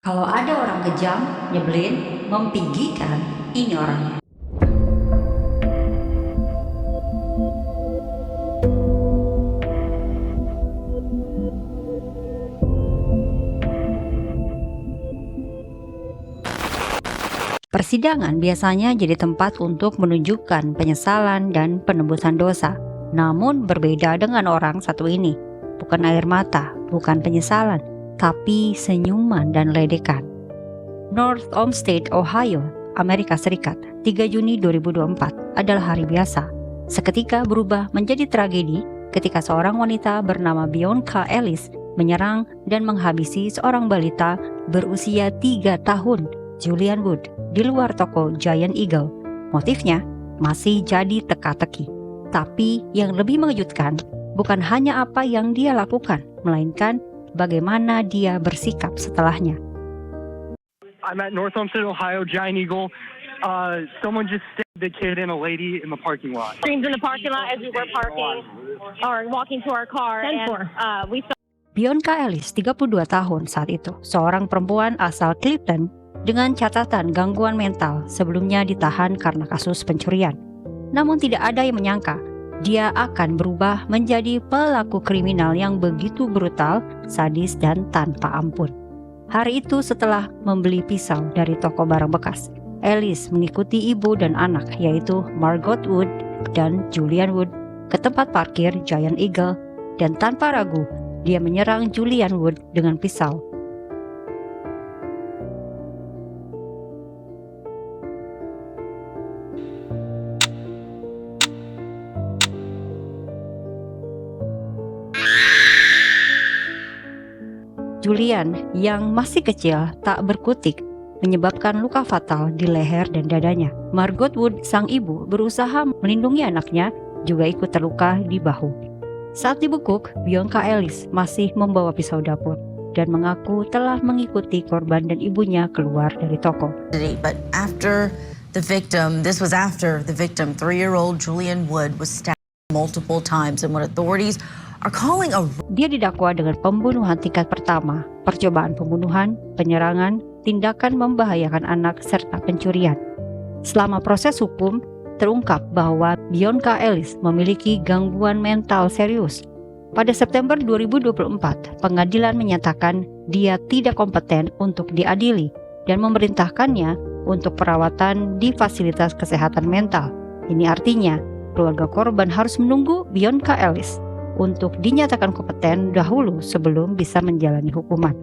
Kalau ada orang kejam, nyebelin, mempigikan, ini orangnya. Persidangan biasanya jadi tempat untuk menunjukkan penyesalan dan penebusan dosa. Namun berbeda dengan orang satu ini. Bukan air mata, bukan penyesalan, tapi senyuman dan ledekan. North Olmsted, Ohio, Amerika Serikat, 3 Juni 2024 adalah hari biasa. Seketika berubah menjadi tragedi ketika seorang wanita bernama Bianca Ellis menyerang dan menghabisi seorang balita berusia 3 tahun, Julian Wood, di luar toko Giant Eagle. Motifnya masih jadi teka-teki. Tapi yang lebih mengejutkan bukan hanya apa yang dia lakukan, melainkan bagaimana dia bersikap setelahnya. I'm at North Olmsted, Ohio, Giant Eagle. Someone just stabbed a kid and a lady in the parking lot. Screams in the parking lot as we were parking or walking to our car, and we saw. Bianca Ellis, 32 tahun saat itu, seorang perempuan asal Clifton dengan catatan gangguan mental, sebelumnya ditahan karena kasus pencurian. Namun tidak ada yang menyangka dia akan berubah menjadi pelaku kriminal yang begitu brutal, sadis, dan tanpa ampun. Hari itu setelah membeli pisau dari toko barang bekas, Ellis mengikuti ibu dan anak yaitu Margot Wood dan Julian Wood ke tempat parkir Giant Eagle, dan tanpa ragu dia menyerang Julian Wood dengan pisau. Julian yang masih kecil tak berkutik menyebabkan luka fatal di leher dan dadanya. Margot Wood, sang ibu, berusaha melindungi anaknya, juga ikut terluka di bahu. Saat dibekuk, Bianca Ellis masih membawa pisau dapur dan mengaku telah mengikuti korban dan ibunya keluar dari toko. But after the victim, this was after the victim, 3-year-old Julian Wood was stabbed multiple times, and what authorities are calling a... Dia didakwa dengan pembunuhan tingkat pertama, percobaan pembunuhan, penyerangan, tindakan membahayakan anak, serta pencurian. Selama proses hukum, terungkap bahwa Bianca Ellis memiliki gangguan mental serius. Pada September 2024, pengadilan menyatakan dia tidak kompeten untuk diadili dan memerintahkannya untuk perawatan di fasilitas kesehatan mental. Ini artinya, keluarga korban harus menunggu Bianca Ellis untuk dinyatakan kompeten dahulu sebelum bisa menjalani hukuman.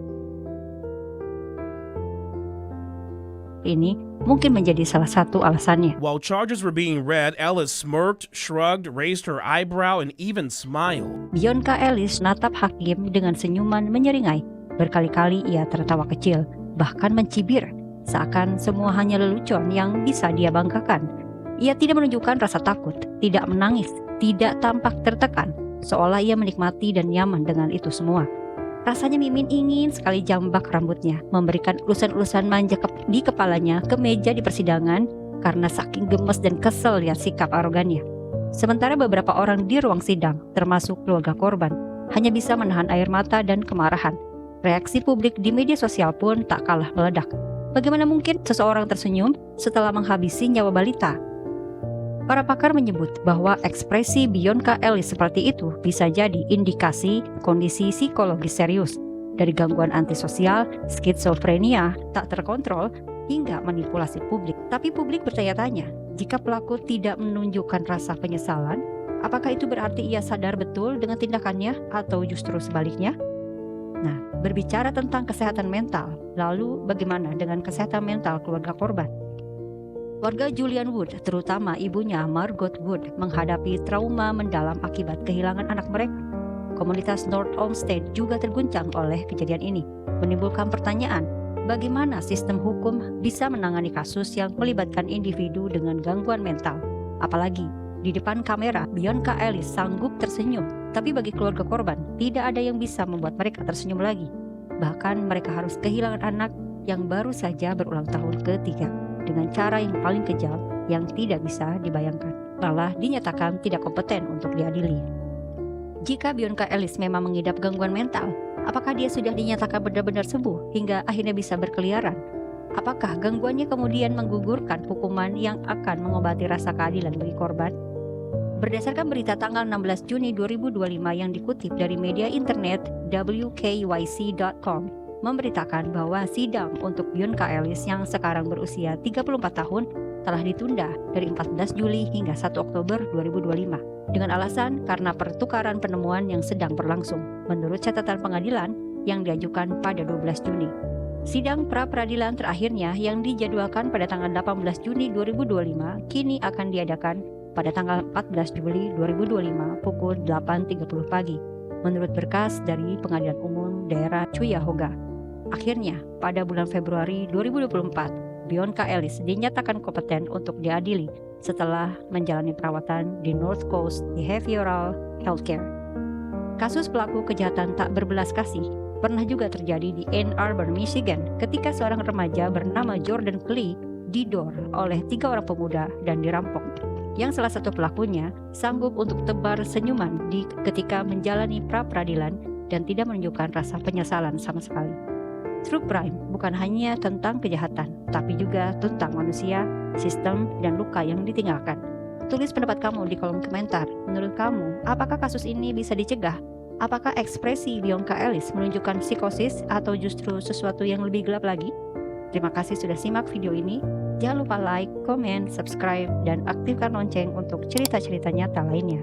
Ini mungkin menjadi salah satu alasannya. While charges were being read, Ellis smirked, shrugged, raised her eyebrow, and even smiled. Bianca Ellis natap hakim dengan senyuman menyeringai. Berkali-kali ia tertawa kecil, bahkan mencibir, seakan semua hanya lelucon yang bisa dia banggakan. Ia tidak menunjukkan rasa takut, tidak menangis, tidak tampak tertekan, seolah ia menikmati dan nyaman dengan itu semua. Rasanya Mimin ingin sekali jambak rambutnya, memberikan ulusan-ulusan manja di kepalanya ke meja di persidangan karena saking gemes dan kesel lihat sikap arogannya. Sementara beberapa orang di ruang sidang, termasuk keluarga korban, hanya bisa menahan air mata dan kemarahan. Reaksi publik di media sosial pun tak kalah meledak. Bagaimana mungkin seseorang tersenyum setelah menghabisi nyawa balita? Para pakar menyebut bahwa ekspresi Bianca Ellis seperti itu bisa jadi indikasi kondisi psikologis serius, dari gangguan antisosial, skizofrenia, tak terkontrol, hingga manipulasi publik. Tapi publik bertanya-tanya, jika pelaku tidak menunjukkan rasa penyesalan, apakah itu berarti ia sadar betul dengan tindakannya atau justru sebaliknya? Nah, berbicara tentang kesehatan mental, lalu bagaimana dengan kesehatan mental keluarga korban? Keluarga Julian Wood, terutama ibunya Margot Wood, menghadapi trauma mendalam akibat kehilangan anak mereka. Komunitas North Olmsted juga terguncang oleh kejadian ini, menimbulkan pertanyaan, bagaimana sistem hukum bisa menangani kasus yang melibatkan individu dengan gangguan mental? Apalagi, di depan kamera, Bianca Ellis sanggup tersenyum, tapi bagi keluarga korban, tidak ada yang bisa membuat mereka tersenyum lagi. Bahkan mereka harus kehilangan anak yang baru saja berulang tahun ketiga, dengan cara yang paling kejam yang tidak bisa dibayangkan, malah dinyatakan tidak kompeten untuk diadili. Jika Bianca Ellis memang mengidap gangguan mental, Apakah dia sudah dinyatakan benar-benar sembuh hingga akhirnya bisa berkeliaran? Apakah gangguannya kemudian menggugurkan hukuman yang akan mengobati rasa keadilan bagi korban? Berdasarkan berita tanggal 16 Juni 2025 yang dikutip dari media internet WKYC.com, memberitakan bahwa sidang untuk Bianca Ellis yang sekarang berusia 34 tahun telah ditunda dari 14 Juli hingga 1 Oktober 2025 dengan alasan karena pertukaran penemuan yang sedang berlangsung menurut catatan pengadilan yang diajukan pada 12 Juni. Sidang pra-peradilan terakhirnya yang dijadwalkan pada tanggal 18 Juni 2025 kini akan diadakan pada tanggal 14 Juli 2025 pukul 8.30 pagi menurut berkas dari Pengadilan Umum Daerah Cuyahoga. Akhirnya, pada bulan Februari 2024, Bianca Ellis dinyatakan kompeten untuk diadili setelah menjalani perawatan di North Coast Behavioral Healthcare. Kasus pelaku kejahatan tak berbelas kasih pernah juga terjadi di Ann Arbor, Michigan ketika seorang remaja bernama Jordan Klee didor oleh 3 orang pemuda dan dirampok. Yang salah satu pelakunya sanggup untuk tebar senyuman ketika menjalani pra-peradilan dan tidak menunjukkan rasa penyesalan sama sekali. True crime bukan hanya tentang kejahatan, tapi juga tentang manusia, sistem, dan luka yang ditinggalkan. Tulis pendapat kamu di kolom komentar. Menurut kamu, apakah kasus ini bisa dicegah? Apakah ekspresi Bianca Ellis menunjukkan psikosis atau justru sesuatu yang lebih gelap lagi? Terima kasih sudah simak video ini. Jangan lupa like, komen, subscribe, dan aktifkan lonceng untuk cerita-cerita nyata lainnya.